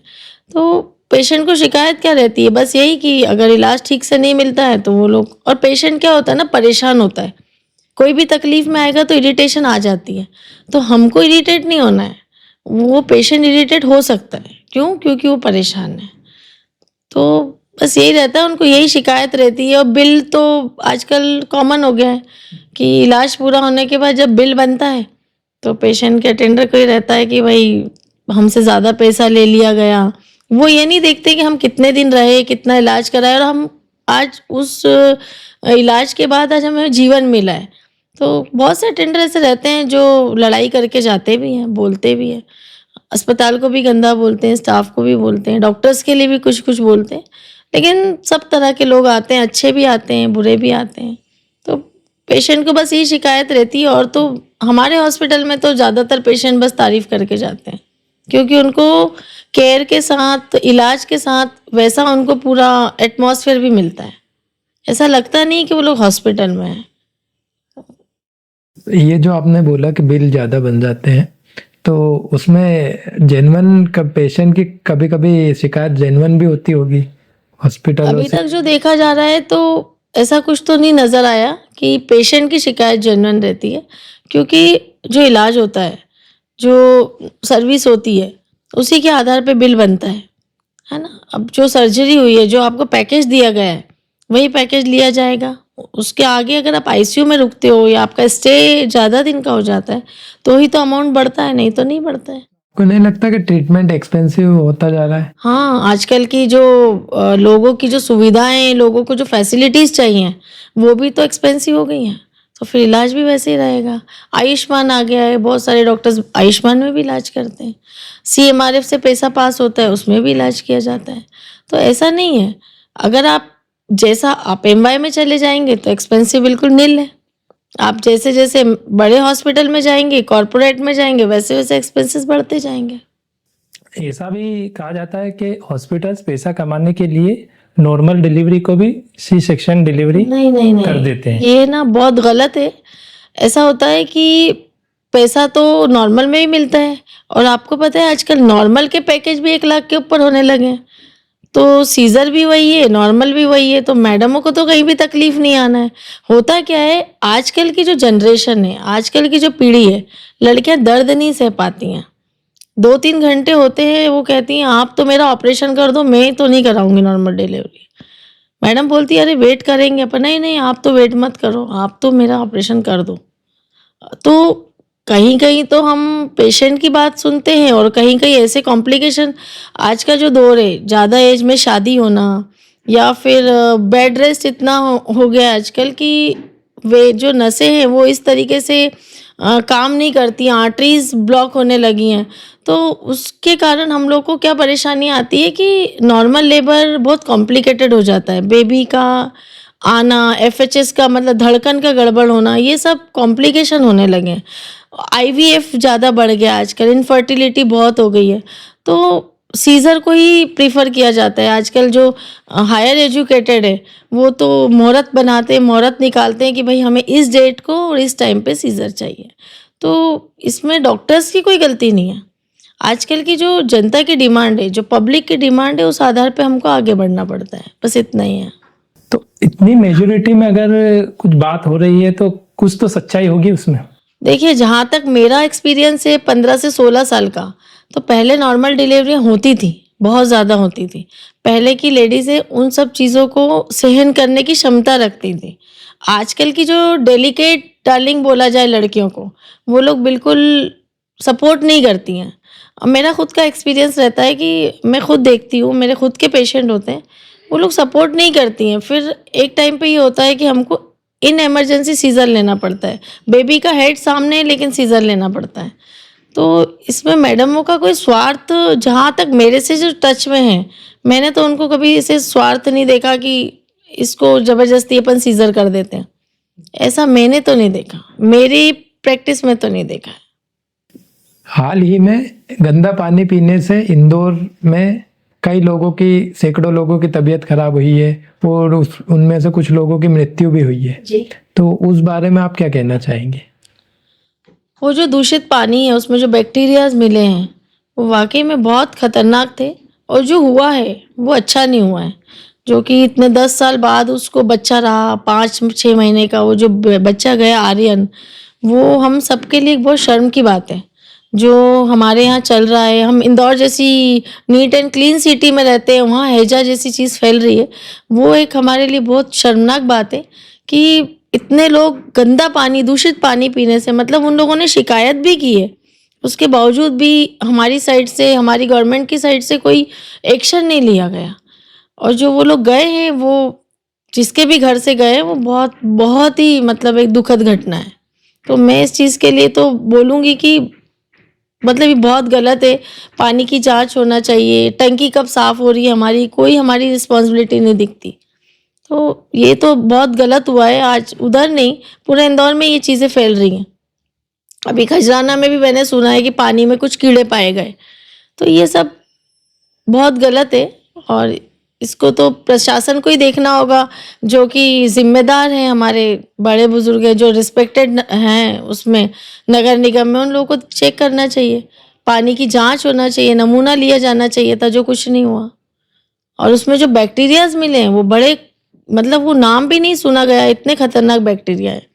तो पेशेंट को शिकायत क्या रहती है? बस यही कि अगर इलाज ठीक से नहीं मिलता है तो वो लोग, और पेशेंट क्या होता है ना, परेशान होता है। कोई भी तकलीफ़ में आएगा तो इरिटेशन आ जाती है। तो हमको इरिटेट नहीं होना है, वो पेशेंट इरिटेट हो सकता है। क्यों? क्योंकि वो परेशान है। तो बस यही रहता है, उनको यही शिकायत रहती है और बिल तो आजकल कॉमन हो गया है कि इलाज पूरा होने के बाद जब बिल बनता है, तो पेशेंट के अटेंडर को ही रहता है कि भई हमसे ज़्यादा पैसा ले लिया गया। वो ये नहीं देखते कि हम कितने दिन रहे, कितना इलाज कराए और हम आज उस इलाज के बाद आज हमें जीवन मिला है। तो बहुत से अटेंडर ऐसे रहते हैं जो लड़ाई करके जाते भी हैं, बोलते भी हैं। अस्पताल को भी गंदा बोलते हैं, स्टाफ को भी बोलते हैं, डॉक्टर्स के लिए भी कुछ-कुछ बोलते हैं। लेकिन सब तरह के लोग आते हैं, अच्छे भी आते हैं, बुरे भी आते हैं। तो पेशेंट को बस यही शिकायत रहती है और तो हमारे हॉस्पिटल में तो ज़्यादातर पेशेंट बस तारीफ़ करके जाते हैं। क्योंकि उनको केयर के साथ, इलाज के साथ वैसा उनको पूरा एटमॉस्फेयर भी मिलता है। ऐसा लगता नहीं कि वो लोग हॉस्पिटल में हैं। ये जो आपने बोला कि बिल ज़्यादा बन जाते हैं, तो उसमें जेन्युइन पेशेंट की कभी-कभी शिकायत जेन्युइन भी होती होगी हॉस्पिटलों अभी से? तक जो देखा जा रहा है तो ऐसा कुछ तो नहीं नज़र आया कि पेशेंट की शिकायत जेन्युइन रहती है, क्योंकि जो इलाज होता है, जो सर्विस होती है, उसी के आधार पे बिल बनता है ना? अब जो सर्जरी हुई है, जो आपको पैकेज दिया गया है, वही पैकेज लिया जाएगा। उसके आगे अगर आप आईसीयू में रुकते हो या आपका स्टे ज़्यादा दिन का हो जाता है, तो ही तो अमाउंट बढ़ता है, नहीं तो नहीं बढ़ता है। आपको नहीं लगता कि ट्रीटमेंट एक्सपेंसिव होता जा रहा है? हाँ, आजकल की जो लोगों की जो सुविधाएँ, लोगों को जो फैसिलिटीज़ चाहिए, वो भी तो एक्सपेंसिव हो गई हैं। तो फिर इलाज भी वैसे ही रहेगा। आयुष्मान आ गया है, बहुत सारे डॉक्टर्स आयुष्मान में भी इलाज करते हैं। सीएमआरएफ से पैसा पास होता है, उसमें भी इलाज किया जाता है। तो ऐसा नहीं है, अगर आप जैसा आप एमवाई में चले जाएंगे तो एक्सपेंसिव बिल्कुल नील है। आप जैसे जैसे बड़े हॉस्पिटल में जाएंगे, कॉरपोरेट में जाएंगे, वैसे वैसे एक्सपेंसेस बढ़ते जाएंगे। ऐसा भी कहा जाता है कि हॉस्पिटल्स पैसा कमाने के लिए नॉर्मल डिलीवरी को भी सी सेक्शन डिलीवरी नहीं नहीं कर नहीं, देते हैं। ये ना बहुत गलत है। ऐसा होता है कि पैसा तो नॉर्मल में ही मिलता है, और आपको पता है आजकल नॉर्मल के पैकेज भी 1 लाख के ऊपर होने लगे हैं। तो सीजर भी वही है, नॉर्मल भी वही है, तो मैडमों को तो कहीं भी तकलीफ नहीं आना है। होता क्या है, आजकल की जो जनरेशन है, आजकल की जो पीढ़ी है, लड़कियां दर्द नहीं सह पाती हैं। 2-3 घंटे होते हैं, वो कहती हैं आप तो मेरा ऑपरेशन कर दो, मैं तो नहीं कराऊंगी नॉर्मल डिलीवरी। मैडम बोलती है अरे वेट करेंगे, पर नहीं नहीं, आप तो वेट मत करो, आप तो मेरा ऑपरेशन कर दो। तो कहीं कहीं तो हम पेशेंट की बात सुनते हैं, और कहीं कहीं ऐसे कॉम्प्लिकेशन, आज का जो दौर है, ज़्यादा एज में शादी होना, या फिर बेड रेस्ट इतना हो गया है आजकल कि वे जो नसें हैं वो इस तरीके से काम नहीं करती, आर्टरीज ब्लॉक होने लगी हैं। तो उसके कारण हम लोग को क्या परेशानी आती है कि नॉर्मल लेबर बहुत कॉम्प्लिकेटेड हो जाता है। बेबी का आना, एफएचएस का मतलब धड़कन का गड़बड़ होना, ये सब कॉम्प्लिकेशन होने लगे हैं। आईवीएफ ज़्यादा बढ़ गया आजकल, इनफर्टिलिटी बहुत हो गई है, तो सीज़र को ही प्रीफर किया जाता है। आजकल जो हायर एजुकेटेड है वो तो मुहूर्त बनाते हैं, मुहूर्त निकालते हैं कि भाई हमें इस डेट को और इस टाइम पे सीज़र चाहिए। तो इसमें डॉक्टर्स की कोई गलती नहीं है। आजकल की जो जनता की डिमांड है, जो पब्लिक की डिमांड है, उस आधार पे हमको आगे बढ़ना पड़ता है, बस इतना ही है। तो इतनी मेजोरिटी में अगर कुछ बात हो रही है तो कुछ तो सच्चाई होगी उसमें। देखिए, जहाँ तक मेरा एक्सपीरियंस है 15 से 16 साल का, तो पहले नॉर्मल डिलीवरियाँ होती थी, बहुत ज़्यादा होती थी। पहले की लेडीज़ है उन सब चीज़ों को सहन करने की क्षमता रखती थी। आजकल की जो डेलिकेट डार्लिंग बोला जाए लड़कियों को, वो लोग बिल्कुल सपोर्ट नहीं करती हैं। अब मेरा खुद का एक्सपीरियंस रहता है कि मैं खुद देखती हूँ, मेरे खुद के पेशेंट होते हैं, वो लोग सपोर्ट नहीं करती हैं। फिर एक टाइम पे ये होता है कि हमको इन इमरजेंसी सीज़र लेना पड़ता है। बेबी का हेड सामने है लेकिन सीज़र लेना पड़ता है। तो इसमें मैडमों का कोई स्वार्थ, जहाँ तक मेरे से जो टच में हैं, मैंने तो उनको कभी ऐसे स्वार्थ नहीं देखा कि इसको ज़बरदस्ती अपन सीज़र कर देते हैं। ऐसा मैंने तो नहीं देखा, मेरी प्रैक्टिस में तो नहीं देखा है। हाल ही में गंदा पानी पीने से इंदौर में कई लोगों की, सैकड़ों लोगों की तबीयत खराब हुई है, और उनमें से कुछ लोगों की मृत्यु भी हुई है जी। तो उस बारे में आप क्या कहना चाहेंगे? वो जो दूषित पानी है उसमें जो बैक्टीरियाज मिले हैं वो वाकई में बहुत खतरनाक थे, और जो हुआ है वो अच्छा नहीं हुआ है। जो कि इतने 10 साल बाद उसको बच्चा रहा, 5-6 महीने का वो जो बच्चा गया आर्यन, वो हम सबके लिए एक बहुत शर्म की बात है। जो हमारे यहाँ चल रहा है, हम इंदौर जैसी नीट एंड क्लीन सिटी में रहते हैं, वहाँ हैजा जैसी चीज़ फैल रही है, वो एक हमारे लिए बहुत शर्मनाक बात है कि इतने लोग गंदा पानी, दूषित पानी पीने से, मतलब उन लोगों ने शिकायत भी की है, उसके बावजूद भी हमारी साइड से, हमारी गवर्नमेंट की साइड से कोई एक्शन नहीं लिया गया। और जो वो लोग गए हैं, वो जिसके भी घर से गए हैं, वो बहुत बहुत ही मतलब एक दुखद घटना है। तो मैं इस चीज़ के लिए तो बोलूँगी कि मतलब ये बहुत गलत है। पानी की जांच होना चाहिए, टंकी कब साफ़ हो रही है हमारी, कोई हमारी रिस्पॉन्सिबिलिटी नहीं दिखती। तो ये तो बहुत गलत हुआ है। आज उधर नहीं, पूरे इंदौर में ये चीज़ें फैल रही हैं। अभी खजराना में भी मैंने सुना है कि पानी में कुछ कीड़े पाए गए। तो ये सब बहुत गलत है, और इसको तो प्रशासन को ही देखना होगा, जो कि जिम्मेदार हैं, हमारे बड़े बुजुर्ग हैं, जो रिस्पेक्टेड हैं उसमें नगर निगम में, उन लोगों को चेक करना चाहिए। पानी की जांच होना चाहिए, नमूना लिया जाना चाहिए था, जो कुछ नहीं हुआ। और उसमें जो बैक्टीरियाज मिले हैं वो बड़े, मतलब वो नाम भी नहीं सुना गया, इतने खतरनाक बैक्टीरिया है।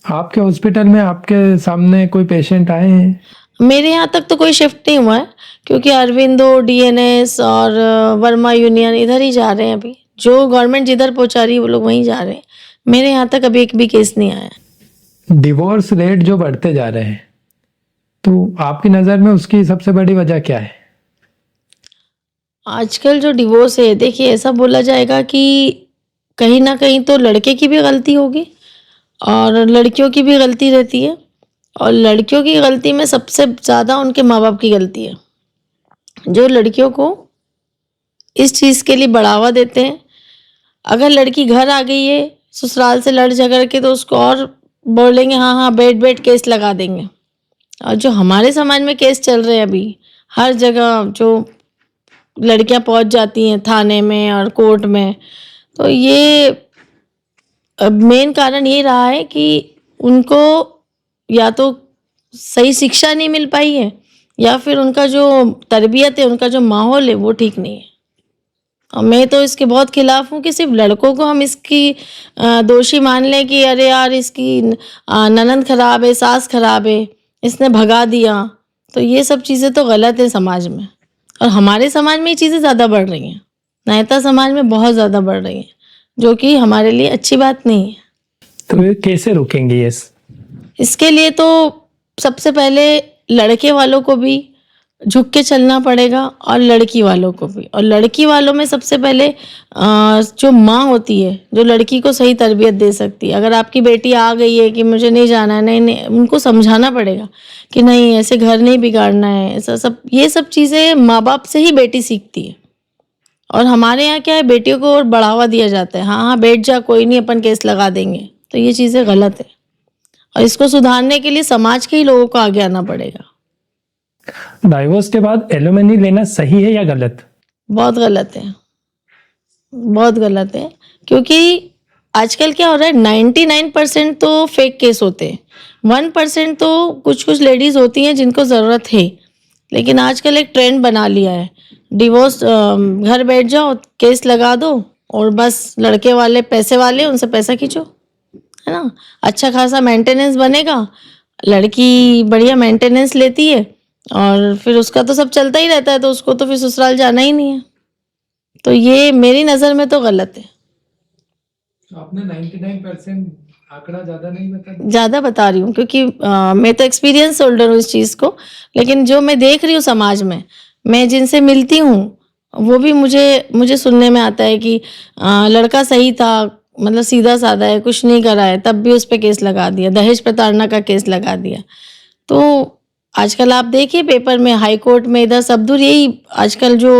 आपके हॉस्पिटल में आपके सामने कोई पेशेंट आए हैं? मेरे यहाँ तक तो कोई शिफ्ट नहीं हुआ है, क्योंकि अरविंदो, डीएनएस और वर्मा यूनियन इधर ही जा रहे हैं। अभी जो गवर्नमेंट जिधर पहुँचा रही है वो लोग वहीं जा रहे हैं। मेरे यहाँ तक अभी एक भी केस नहीं आया। डिवोर्स रेट जो बढ़ते जा रहे हैं, तो आपकी नज़र में उसकी सबसे बड़ी वजह क्या है? आजकल जो डिवोर्स है, देखिए ऐसा बोला जाएगा कि कहीं ना कहीं तो लड़के की भी गलती होगी और लड़कियों की भी गलती रहती है। और लड़कियों की गलती में सबसे ज़्यादा उनके माँ बाप की गलती है, जो लड़कियों को इस चीज़ के लिए बढ़ावा देते हैं। अगर लड़की घर आ गई है ससुराल से लड़ झगड़ के तो उसको और बोलेंगे हाँ हाँ बैठ बैठ केस लगा देंगे। और जो हमारे समाज में केस चल रहे हैं अभी हर जगह, जो लड़कियां पहुंच जाती हैं थाने में और कोर्ट में, तो ये मेन कारण ये रहा है कि उनको या तो सही शिक्षा नहीं मिल पाई है या फिर उनका जो तरबियत है, उनका जो माहौल है वो ठीक नहीं है। और मैं तो इसके बहुत खिलाफ हूँ कि सिर्फ लड़कों को हम इसकी दोषी मान लें कि अरे यार इसकी ननद खराब है, सास खराब है, इसने भगा दिया, तो ये सब चीज़ें तो गलत है समाज में। और हमारे समाज में ये चीज़ें ज़्यादा बढ़ रही हैं, नायता समाज में बहुत ज़्यादा बढ़ रही हैं, जो कि हमारे लिए अच्छी बात नहीं है। तो ये कैसे रोकेंगे ये? इसके लिए तो सबसे पहले लड़के वालों को भी झुक के चलना पड़ेगा और लड़की वालों को भी। और लड़की वालों में सबसे पहले जो माँ होती है जो लड़की को सही तरबियत दे सकती है। अगर आपकी बेटी आ गई है कि मुझे नहीं जाना है, नहीं, उनको समझाना पड़ेगा कि नहीं ऐसे घर नहीं बिगाड़ना है, ऐसा सब, ये सब चीज़ें माँ बाप से ही बेटी सीखती है। और हमारे यहाँ क्या है, बेटियों को और बढ़ावा दिया जाता है, हाँ हाँ बैठ जा कोई नहीं अपन केस लगा देंगे, तो ये चीज़ें गलत है। और इसको सुधारने के लिए समाज के ही लोगों को आगे आना पड़ेगा। डाइवोर्स के बाद एलिमनी लेना सही है या गलत? बहुत गलत है, बहुत गलत है, क्योंकि आजकल क्या हो रहा है 99% तो फेक केस होते हैं, 1% तो कुछ कुछ लेडीज़ होती हैं जिनको ज़रूरत है। लेकिन आजकल एक ट्रेंड बना लिया है, डिवोर्स घर बैठ जाओ केस लगा दो और बस लड़के वाले पैसे वाले उनसे पैसा खींचो, है ना। अच्छा खासा मेंटेनेंस बनेगा, लड़की बढ़िया मेंटेनेंस लेती है और फिर उसका तो सब चलता ही रहता है, तो उसको तो फिर ससुराल जाना ही नहीं है। तो ये मेरी नज़र में तो गलत है। आपने 99% आंकड़ा ज़्यादा नहीं बता? ज़्यादा बता रही हूँ क्योंकि मैं तो एक्सपीरियंस होल्डर हूँ इस चीज़ को, लेकिन जो मैं देख रही हूँ समाज में, मैं जिनसे मिलती हूँ वो भी मुझे सुनने में आता है कि लड़का सही था, मतलब सीधा साधा है, कुछ नहीं करा है, तब भी उस पर केस लगा दिया, दहेज प्रताड़ना का केस लगा दिया। तो आजकल आप देखिए पेपर में, हाई कोर्ट में, इधर सब दूर यही आजकल जो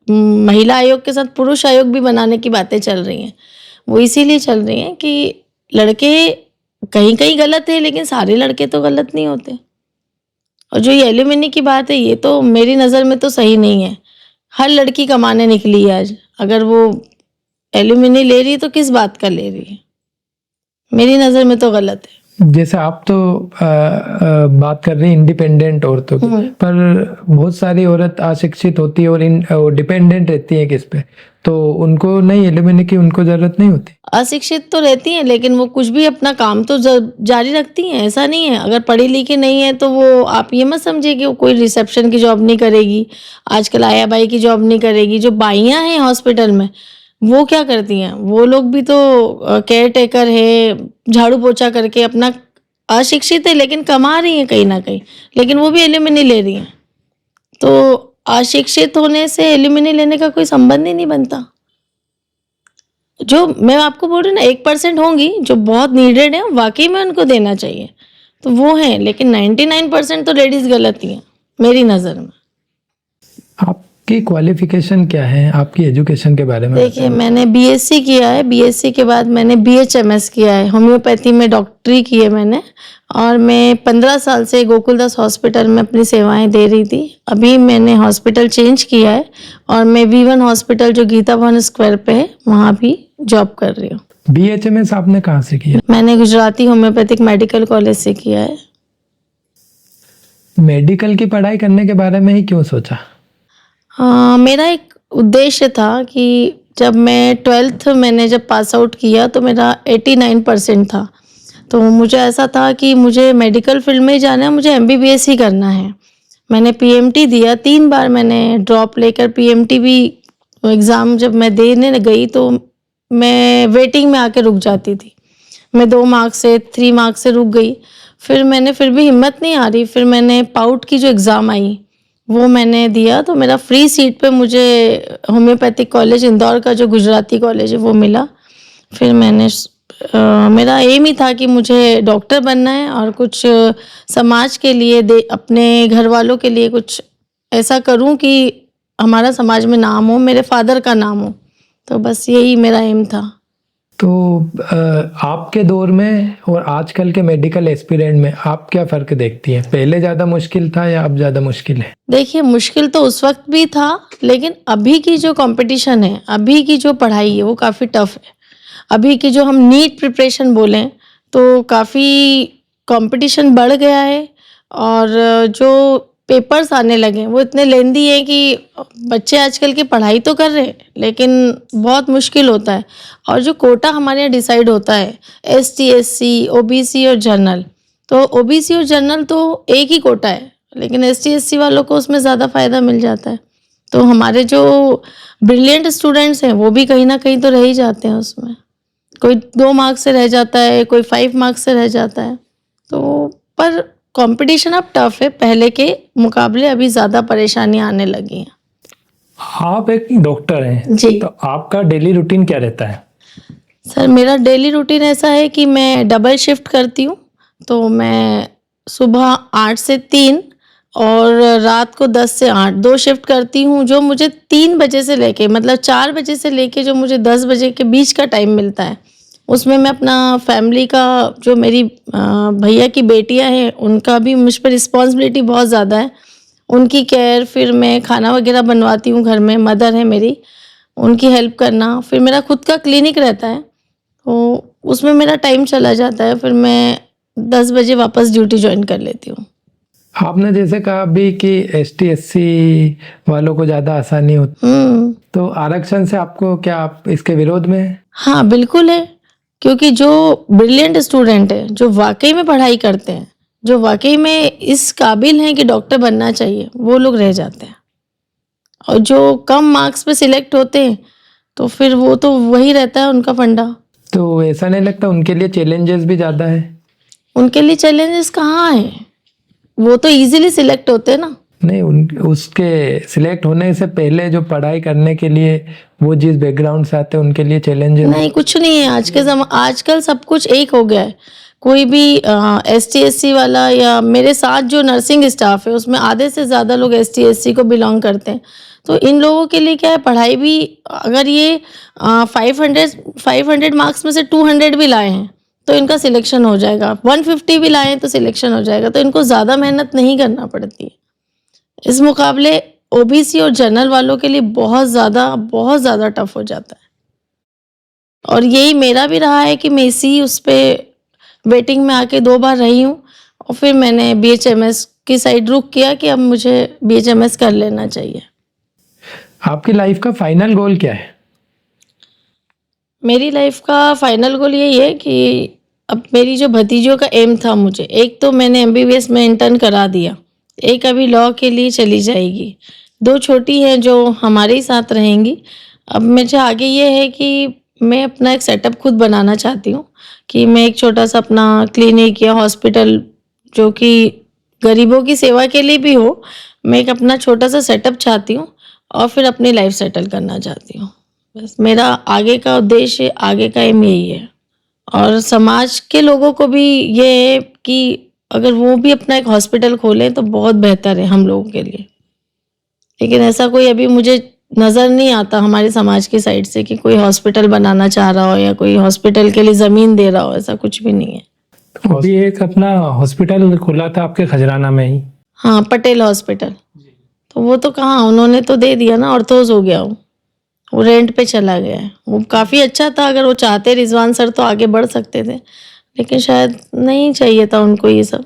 महिला आयोग के साथ पुरुष आयोग भी बनाने की बातें चल रही हैं, वो इसीलिए चल रही हैं कि लड़के कहीं कहीं गलत है लेकिन सारे लड़के तो गलत नहीं होते। और जो ये एलिमनी की बात है, ये तो मेरी नज़र में तो सही नहीं है। हर लड़की कमाने निकली है आज, अगर वो एलिमनी ले रही है तो किस बात का ले रही है, मेरी नज़र में तो गलत है। जैसे आप तो बात कर रही हैं इंडिपेंडेंट औरतों की, पर बहुत सारी औरत अशिक्षित होती है और डिपेंडेंट रहती है किस पे, तो उनको नहीं एलिमनी की उनको जरूरत नहीं होती। अशिक्षित तो रहती हैं लेकिन वो कुछ भी अपना काम तो जारी रखती हैं, ऐसा नहीं है। अगर पढ़ी लिखी नहीं है तो वो, आप ये मत समझिए कि वो कोई रिसेप्शन की जॉब नहीं करेगी, आजकल आया बाई की जॉब नहीं करेगी। जो बाइयाँ हैं हॉस्पिटल में वो क्या करती हैं, वो लोग भी तो केयर टेकर है, झाड़ू पोछा करके अपना, अशिक्षित है लेकिन कमा रही हैं कहीं ना कहीं, लेकिन वो भी एलिमनी ले रही हैं। तो अशिक्षित होने से एलिमनी लेने का कोई संबंध ही नहीं बनता। जो मैं आपको बोल रही हूँ ना 1% होंगी जो बहुत नीडेड है, वाकई में उनको देना चाहिए, तो वो है, लेकिन 99% तो लेडीज गलत ही हैं मेरी नज़र में। आपकी क्वालिफिकेशन क्या है, आपकी एजुकेशन के बारे में? देखिए मैंने बीएससी किया है, बीएससी के बाद मैंने बीएचएमएस किया है, होम्योपैथी में डॉक्टरी की है मैंने, और मैं 15 साल से गोकुलदास हॉस्पिटल में अपनी सेवाएं दे रही थी। अभी मैंने हॉस्पिटल चेंज किया है और मैं V1 हॉस्पिटल जो गीता भवन स्क्वायर पे है वहाँ भी जॉब कर रही हूँ। बीएचएमएस आपने कहाँ से किया? मैंने गुजराती होम्योपैथिक मेडिकल कॉलेज से किया है। मेडिकल की पढ़ाई करने के बारे में ही क्यों सोचा? मेरा एक उद्देश्य था कि जब मैं 12th मैंने जब पास आउट किया तो मेरा 89% था, तो मुझे ऐसा था कि मुझे मेडिकल फील्ड में ही जाना है, मुझे एमबीबीएस ही करना है। मैंने पीएमटी दिया, 3 बार मैंने ड्रॉप लेकर पीएमटी भी एग्ज़ाम जब मैं देने गई तो मैं वेटिंग में आके रुक जाती थी, मैं 2 मार्क्स से 3 मार्क्स से रुक गई। फिर भी हिम्मत नहीं आ रही, फिर मैंने पाउट की जो एग्ज़ाम आई वो मैंने दिया, तो मेरा फ्री सीट पे मुझे होम्योपैथिक कॉलेज इंदौर का जो गुजराती कॉलेज है वो मिला। फिर मैंने मेरा एम ही था कि मुझे डॉक्टर बनना है और कुछ समाज के लिए अपने घर वालों के लिए कुछ ऐसा करूं कि हमारा समाज में नाम हो, मेरे फादर का नाम हो, तो बस यही मेरा एम था। तो आपके दौर में और आजकल के मेडिकल एस्पिरेंट में आप क्या फ़र्क देखती हैं? पहले ज़्यादा मुश्किल था या अब ज़्यादा मुश्किल है? देखिए, मुश्किल तो उस वक्त भी था, लेकिन अभी की जो कंपटीशन है, अभी की जो पढ़ाई है, वो काफ़ी टफ है। अभी की जो हम नीट प्रिपरेशन बोलें तो काफ़ी कंपटीशन बढ़ गया है, और जो पेपर्स आने लगे हैं वो इतने लेंदी हैं कि बच्चे आजकल की पढ़ाई तो कर रहे हैं, लेकिन बहुत मुश्किल होता है। और जो कोटा हमारे यहाँ डिसाइड होता है, ST SC OBC और जनरल, तो OBC और जनरल तो एक ही कोटा है, लेकिन ST SC वालों को उसमें ज़्यादा फ़ायदा मिल जाता है। तो हमारे जो ब्रिलियंट स्टूडेंट्स हैं वो भी कहीं ना कहीं तो रह ही जाते हैं उसमें। कोई 2 मार्क्स से रह जाता है, कोई 5 मार्क्स से रह जाता है। तो पर कंपटीशन अब टफ है, पहले के मुकाबले अभी ज़्यादा परेशानियां आने लगी हैं। आप एक डॉक्टर हैं जी। तो आपका डेली रूटीन क्या रहता है? सर, मेरा डेली रूटीन ऐसा है कि मैं डबल शिफ्ट करती हूँ। तो मैं सुबह 8 से 3 और रात को 10 से 8 2 शिफ्ट करती हूँ। जो मुझे 3 बजे से लेके, मतलब 4 बजे से लेके जो मुझे 10 बजे के बीच का टाइम मिलता है, उसमें मैं अपना फैमिली का, जो मेरी भैया की बेटियां हैं उनका भी मुझ पर रिस्पॉन्सिबिलिटी बहुत ज़्यादा है, उनकी केयर, फिर मैं खाना वगैरह बनवाती हूँ घर में, मदर है मेरी, उनकी हेल्प करना, फिर मेरा खुद का क्लिनिक रहता है, तो उसमें मेरा टाइम चला जाता है, फिर मैं 10 बजे वापस ड्यूटी ज्वाइन कर लेती हूँ। आपने जैसे कहा अभी कि ST SC वालों को ज़्यादा आसानी होती, तो आरक्षण से आपको क्या, आप इसके विरोध में हैं? हाँ, बिल्कुल है, क्योंकि जो ब्रिलियंट स्टूडेंट है, जो वाकई में पढ़ाई करते हैं, जो वाकई में इस काबिल हैं कि डॉक्टर बनना चाहिए, वो लोग रह जाते हैं। और जो कम मार्क्स पे सिलेक्ट होते हैं तो फिर वो तो वही रहता है उनका फंडा। तो ऐसा नहीं लगता उनके लिए चैलेंजेस भी ज़्यादा है? उनके लिए चैलेंजेस कहाँ है, वो तो इजीली सिलेक्ट होते हैं ना। नहीं, उसके सिलेक्ट होने से पहले जो पढ़ाई करने के लिए वो जिस बैकग्राउंड से आते हैं उनके लिए चैलेंजेस? नहीं, कुछ नहीं है। आजकल सब कुछ एक हो गया है। कोई भी ST SC वाला, या मेरे साथ जो नर्सिंग स्टाफ है उसमें आधे से ज़्यादा लोग ST SC को बिलोंग करते हैं। तो इन लोगों के लिए क्या है, पढ़ाई भी, अगर ये 500 मार्क्स में से 200 भी लाए हैं तो इनका सिलेक्शन हो जाएगा, 150 भी लाए हैं तो सिलेक्शन हो जाएगा। तो इनको ज़्यादा मेहनत नहीं करना पड़ती है। इस मुकाबले OBC और जनरल वालों के लिए बहुत ज़्यादा टफ हो जाता है। और यही मेरा भी रहा है कि मैं इसी उस पे वेटिंग में आके 2 बार रही हूँ, और फिर मैंने BHMS की साइड रुक किया कि अब मुझे BHMS कर लेना चाहिए। आपकी लाइफ का फाइनल गोल क्या है? मेरी लाइफ का फाइनल गोल यही है कि अब मेरी जो भतीजों का एम था, मुझे एक तो मैंने MBBS में इंटर्न करा दिया, एक अभी लॉ के लिए चली जाएगी, 2 छोटी हैं जो हमारे ही साथ रहेंगी। अब मुझे आगे ये है कि मैं अपना एक सेटअप खुद बनाना चाहती हूँ, कि मैं एक छोटा सा अपना क्लिनिक या हॉस्पिटल, जो कि गरीबों की सेवा के लिए भी हो, मैं एक अपना छोटा सा सेटअप चाहती हूँ, और फिर अपनी लाइफ सेटल करना चाहती हूँ। बस मेरा आगे का उद्देश्य, आगे का एम यही है। और समाज के लोगों को भी ये है कि अगर वो भी अपना एक हॉस्पिटल खोलें तो बहुत बेहतर है हम लोगों के लिए। लेकिन ऐसा कोई अभी मुझे नज़र नहीं आता हमारे समाज की साइड से कि कोई हॉस्पिटल बनाना चाह रहा हो या कोई हॉस्पिटल के लिए ज़मीन दे रहा हो, ऐसा कुछ भी नहीं है। अभी एक अपना हॉस्पिटल खुला था आपके खजराना में ही। हाँ, पटेल हॉस्पिटल, तो वो तो कहाँ, उन्होंने तो दे दिया ना, ऑर्थोज हो गया वो रेंट पे चला गया है। वो काफ़ी अच्छा था, अगर वो चाहते रिजवान सर तो आगे बढ़ सकते थे, लेकिन शायद नहीं चाहिए था उनको ये सब।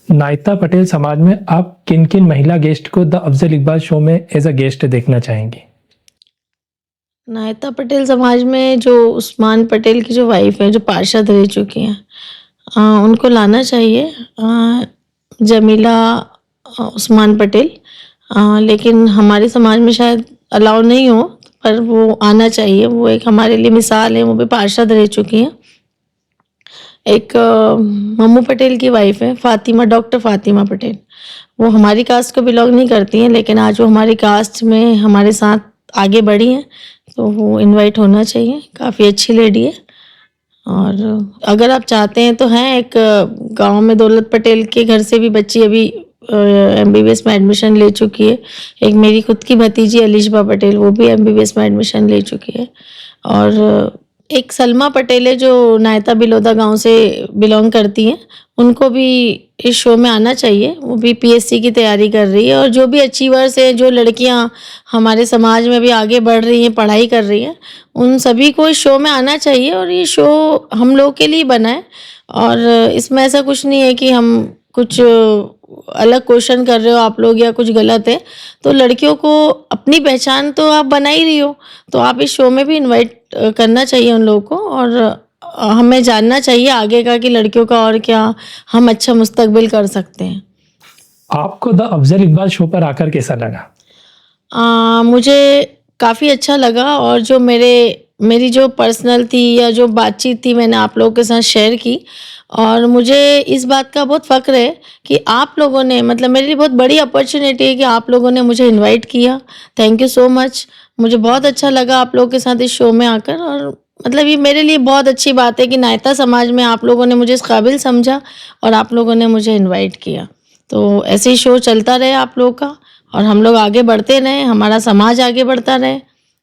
नायता पटेल समाज में आप किन किन महिला गेस्ट को द अफजल इकबाल शो में एज अ गेस्ट देखना चाहेंगे? नायता पटेल समाज में जो उस्मान पटेल की जो वाइफ है, जो पार्षद रह चुकी हैं, उनको लाना चाहिए, जमीला उस्मान पटेल। लेकिन हमारे समाज में शायद अलाउ नहीं हो, पर वो आना चाहिए। वो एक हमारे लिए मिसाल है, वो भी पार्षद रह चुकी हैं। एक मम्मू पटेल की वाइफ है फातिमा, डॉक्टर फातिमा पटेल, वो हमारी कास्ट को बिलोंग नहीं करती हैं, लेकिन आज वो हमारी कास्ट में हमारे साथ आगे बढ़ी हैं, तो वो इनवाइट होना चाहिए। काफ़ी अच्छी लेडी है। और अगर आप चाहते हैं तो हैं, एक गांव में दौलत पटेल के घर से भी बच्ची अभी MBBS में एडमिशन ले चुकी है। एक मेरी खुद की भतीजी अलिशबा पटेल, वो भी MBBS में एडमिशन ले चुकी है। और एक सलमा पटेल है जो नायता बिलोदा गांव से बिलोंग करती हैं, उनको भी इस शो में आना चाहिए। वो भी पीएससी की तैयारी कर रही है, और जो भी अचीवर्स हैं, जो लड़कियां हमारे समाज में भी आगे बढ़ रही हैं, पढ़ाई कर रही हैं, उन सभी को इस शो में आना चाहिए। और ये शो हम लोग के लिए बना है, और इसमें ऐसा कुछ नहीं है कि हम कुछ अलग क्वेश्चन कर रहे हो आप लोग या कुछ गलत है। तो लड़कियों को अपनी पहचान तो आप बना ही रही हो, तो आप इस शो में भी इनवाइट करना चाहिए उन लोगों को, और हमें जानना चाहिए आगे का कि लड़कियों का और क्या हम अच्छा मुस्तकबिल कर सकते हैं। आपको द अफजल इकबाल शो पर आकर कैसा लगा? मुझे काफ़ी अच्छा लगा, और जो मेरी जो पर्सनल थी या जो बातचीत थी मैंने आप लोगों के साथ शेयर की, और मुझे इस बात का बहुत फ़ख्र है कि आप लोगों ने, मतलब मेरे लिए बहुत बड़ी अपॉर्चुनिटी है कि आप लोगों ने मुझे इनवाइट किया। Thank you so much. मुझे बहुत अच्छा लगा आप लोगों के साथ इस शो में आकर, और मतलब ये मेरे लिए बहुत अच्छी बात है कि नायता समाज में आप लोगों ने मुझे इस काबिल समझा और आप लोगों ने मुझे इनवाइट किया। तो ऐसे ही शो चलता रहे आप लोग का, और हम लोग आगे बढ़ते रहें, हमारा समाज आगे बढ़ता रहे।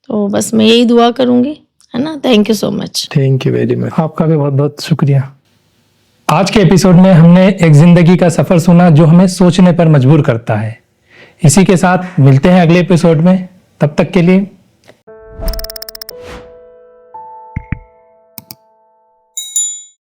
तो बस मैं यही दुआ करूँगी, है ना। Thank you so much. Thank you very much. आपका भी बहुत बहुत शुक्रिया। आज के एपिसोड में हमने एक जिंदगी का सफर सुना जो हमें सोचने पर मजबूर करता है। इसी के साथ मिलते हैं अगले एपिसोड में। तब तक के लिए